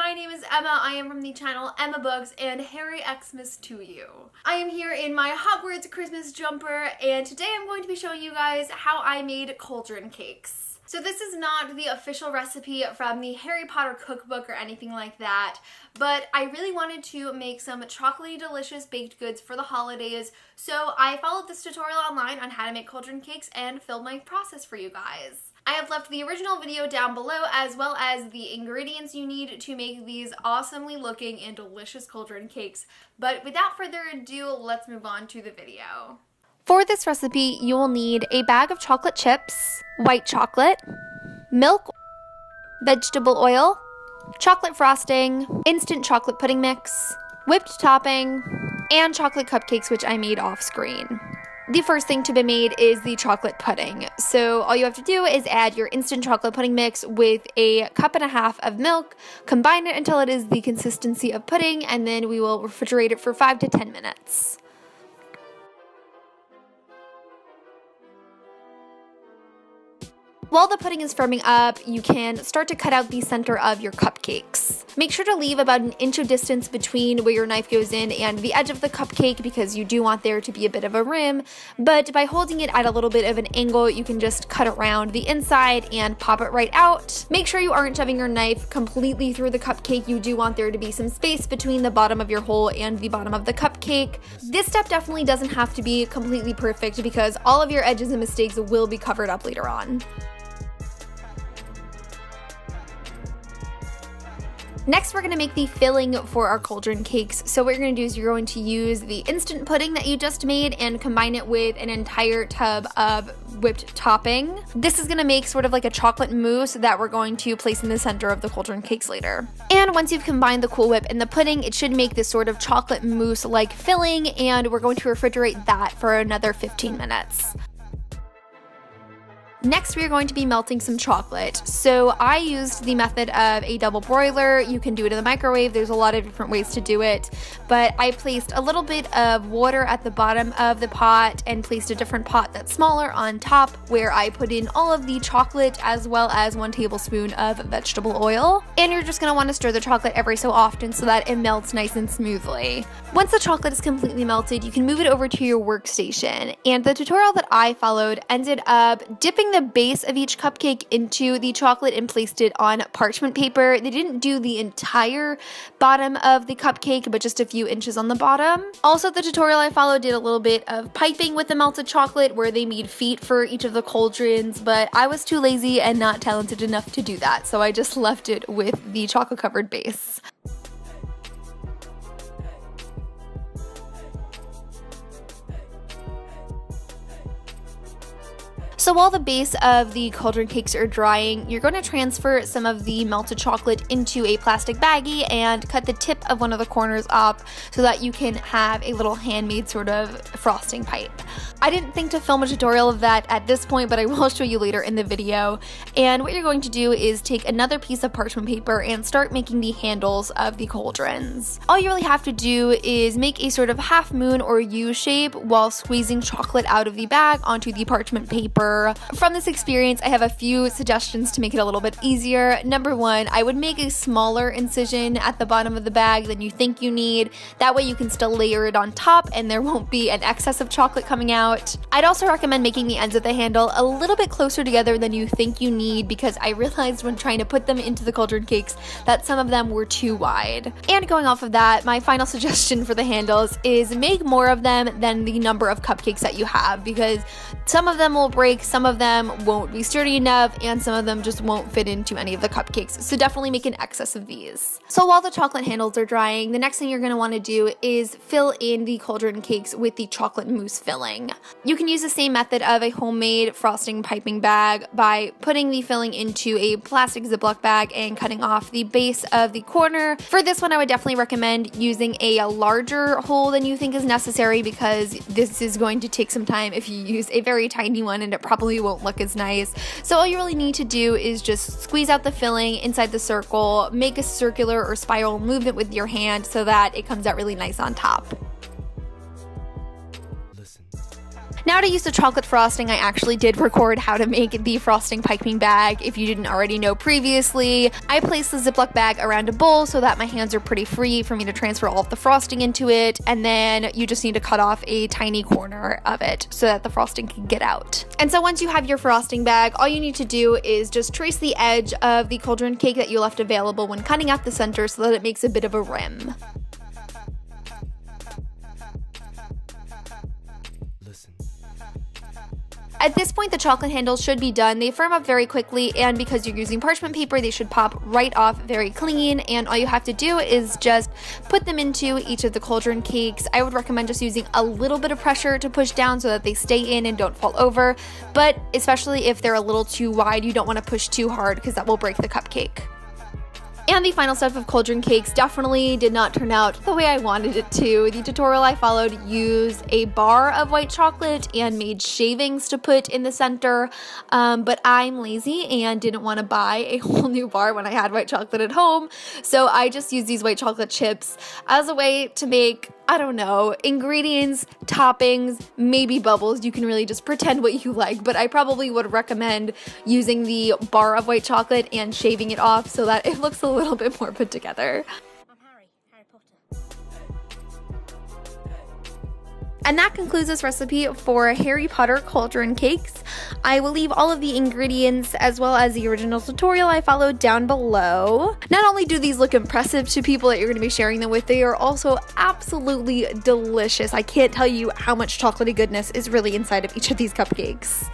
my name is Emma. I am from the channel Emma Books, and Merry Xmas to you. I am here in my Hogwarts Christmas jumper, and today I'm going to be showing you guys how I made cauldron cakes. So this is not the official recipe from the Harry Potter cookbook or anything like that, but I really wanted to make some chocolatey delicious baked goods for the holidays, so I followed this tutorial online on how to make cauldron cakes and filmed my process for you guys. I have left the original video down below, as well as the ingredients you need to make these awesomely looking and delicious cauldron cakes. But without further ado, let's move on to the video. For this recipe, you will need a bag of chocolate chips, white chocolate, milk, vegetable oil, chocolate frosting, instant chocolate pudding mix, whipped topping, and chocolate cupcakes, which I made off screen. The first thing to be made is the chocolate pudding. So all you have to do is add your instant chocolate pudding mix with a cup and a half of milk, combine it until it is the consistency of pudding, and then we will refrigerate it for 5 to 10 minutes. While the pudding is firming up, you can start to cut out the center of your cupcakes. Make sure to leave about an inch of distance between where your knife goes in and the edge of the cupcake because you do want there to be a bit of a rim, but by holding it at a little bit of an angle, you can just cut around the inside and pop it right out. Make sure you aren't shoving your knife completely through the cupcake. You do want there to be some space between the bottom of your hole and the bottom of the cupcake. This step definitely doesn't have to be completely perfect because all of your edges and mistakes will be covered up later on. Next, we're going to make the filling for our cauldron cakes. So what you're going to do is you're going to use the instant pudding that you just made and combine it with an entire tub of whipped topping. This is going to make sort of like a chocolate mousse that we're going to place in the center of the cauldron cakes later. And once you've combined the Cool Whip and the pudding, it should make this sort of chocolate mousse-like filling, and we're going to refrigerate that for another 15 minutes. Next, we are going to be melting some chocolate. So I used the method of a double broiler. You can do it in the microwave. There's a lot of different ways to do it. But I placed a little bit of water at the bottom of the pot and placed a different pot that's smaller on top where I put in all of the chocolate as well as 1 tablespoon of vegetable oil. And you're just going to want to stir the chocolate every so often so that it melts nice and smoothly. Once the chocolate is completely melted, you can move it over to your workstation. And the tutorial that I followed ended up dipping the base of each cupcake into the chocolate and placed it on parchment paper. They didn't do the entire bottom of the cupcake, but just a few inches on the bottom. Also, the tutorial I followed did a little bit of piping with the melted chocolate where they made feet for each of the cauldrons, but I was too lazy and not talented enough to do that, so I just left it with the chocolate covered base. So while the base of the cauldron cakes are drying, you're going to transfer some of the melted chocolate into a plastic baggie and cut the tip of one of the corners up so that you can have a little handmade sort of frosting pipe. I didn't think to film a tutorial of that at this point, but I will show you later in the video. And what you're going to do is take another piece of parchment paper and start making the handles of the cauldrons. All you really have to do is make a sort of half moon or U shape while squeezing chocolate out of the bag onto the parchment paper. From this experience, I have a few suggestions to make it a little bit easier. Number 1, I would make a smaller incision at the bottom of the bag than you think you need. That way you can still layer it on top and there won't be an excess of chocolate coming out. I'd also recommend making the ends of the handle a little bit closer together than you think you need because I realized when trying to put them into the cauldron cakes that some of them were too wide. And going off of that, my final suggestion for the handles is make more of them than the number of cupcakes that you have because some of them will break, some of them won't be sturdy enough, and some of them just won't fit into any of the cupcakes. So definitely make an excess of these. So while the chocolate handles are drying, the next thing you're going to want to do is fill in the cauldron cakes with the chocolate mousse filling. You can use the same method of a homemade frosting piping bag by putting the filling into a plastic Ziploc bag and cutting off the base of the corner. For this one, I would definitely recommend using a larger hole than you think is necessary because this is going to take some time if you use a very tiny one and it probably won't look as nice. So all you really need to do is just squeeze out the filling inside the circle, make a circular or spiral movement with your hand so that it comes out really nice on top. Now to use the chocolate frosting, I actually did record how to make the frosting piping bag if you didn't already know previously. I placed the Ziploc bag around a bowl so that my hands are pretty free for me to transfer all of the frosting into it, and then you just need to cut off a tiny corner of it so that the frosting can get out. And so once you have your frosting bag, all you need to do is just trace the edge of the cauldron cake that you left available when cutting out the center so that it makes a bit of a rim. At this point, the chocolate handles should be done. They firm up very quickly, and because you're using parchment paper, they should pop right off very clean, and all you have to do is just put them into each of the cauldron cakes. I would recommend just using a little bit of pressure to push down so that they stay in and don't fall over, but especially if they're a little too wide, you don't want to push too hard because that will break the cupcake. And the final step of cauldron cakes definitely did not turn out the way I wanted it to. The tutorial I followed used a bar of white chocolate and made shavings to put in the center, but I'm lazy and didn't want to buy a whole new bar when I had white chocolate at home, so I just used these white chocolate chips as a way to make, I don't know, ingredients, toppings, maybe bubbles. You can really just pretend what you like, but I probably would recommend using the bar of white chocolate and shaving it off so that it looks a little bit more put together. I'm Harry Potter. And that concludes this recipe for Harry Potter cauldron cakes. I will leave all of the ingredients as well as the original tutorial I followed down below. Not only do these look impressive to people that you're going to be sharing them with, they are also absolutely delicious. I can't tell you how much chocolatey goodness is really inside of each of these cupcakes.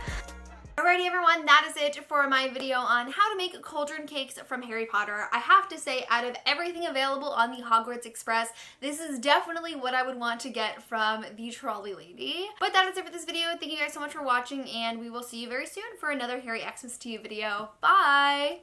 Alrighty everyone, that is it for my video on how to make cauldron cakes from Harry Potter. I have to say, out of everything available on the Hogwarts Express, this is definitely what I would want to get from the trolley lady. But that is it for this video. Thank you guys so much for watching, and we will see you very soon for another Harry Xmas to You video. Bye!